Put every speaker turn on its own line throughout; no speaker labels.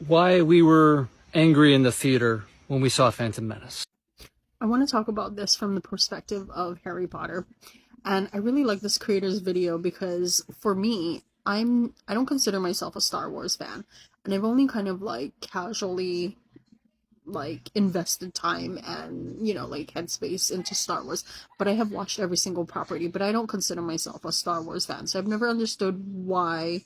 why we were angry in the theater when we saw Phantom Menace.
I want to talk about this from the perspective of Harry Potter. And I really like this creator's video because for me, I don't consider myself a Star Wars fan. And I've only kind of like casually like invested time and like headspace into Star Wars, but I have watched every single property, but I don't consider myself a Star Wars fan. So I've never understood why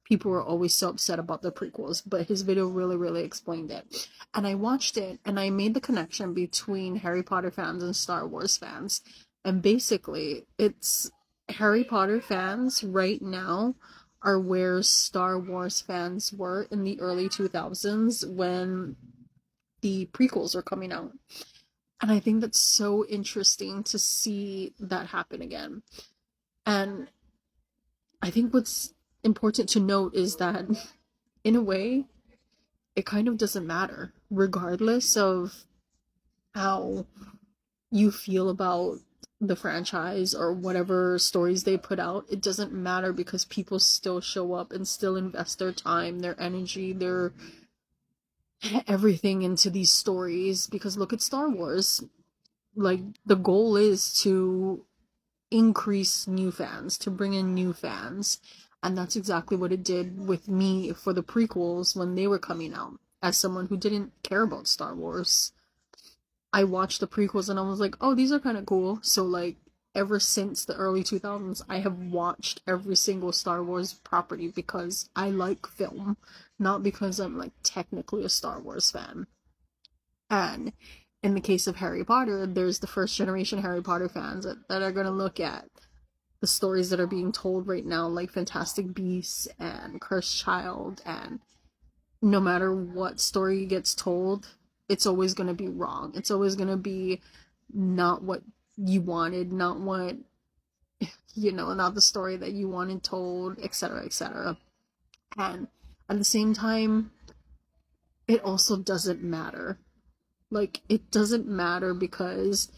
people were always so upset about the prequels, but his video really explained it. And I watched it and I made the connection between Harry Potter fans and Star Wars fans. And basically, it's Harry Potter fans right now are where Star Wars fans were in the early 2000s when the prequels are coming out. And I think that's so interesting to see that happen again. And I think what's important to note is that, in a way, it kind of doesn't matter, regardless of how you feel about the franchise or whatever stories they put out. It doesn't matter because people still show up and still invest their time, their energy, their everything into these stories. Because look at Star Wars. Like, the goal is to increase new fans, to bring in new fans. And that's exactly what it did with me for the prequels when they were coming out. As someone who didn't care about Star Wars, I watched the prequels and I was like, oh, these are kind of cool. So, like, ever since the early 2000s, I have watched every single Star Wars property because I like film, not because I'm, like, technically a Star Wars fan. And in the case of Harry Potter, there's the first generation Harry Potter fans that are going to look at the stories that are being told right now, like Fantastic Beasts and Cursed Child, and no matter what story gets told, it's always going to be wrong. It's always going to be not what you wanted, not what, not the story that you wanted told, etc., etc. And at the same time, it also doesn't matter. Like, it doesn't matter because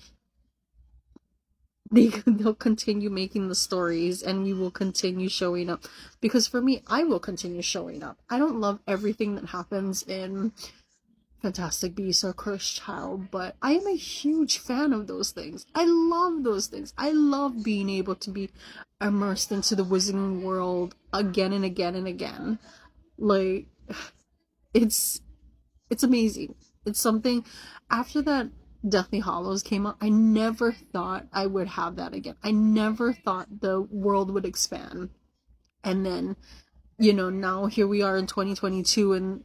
they'll continue making the stories and you will continue showing up. Because for me, I will continue showing up. I don't love everything that happens in Fantastic Beasts or Cursed Child, but I am a huge fan of those things. I love those things. I love being able to be immersed into the Wizarding world again and again and again. Like, it's it's amazing. It's something. After that Deathly Hollows came out, I never thought I would have that again. I never thought the world would expand. And then, now here we are in 2022 and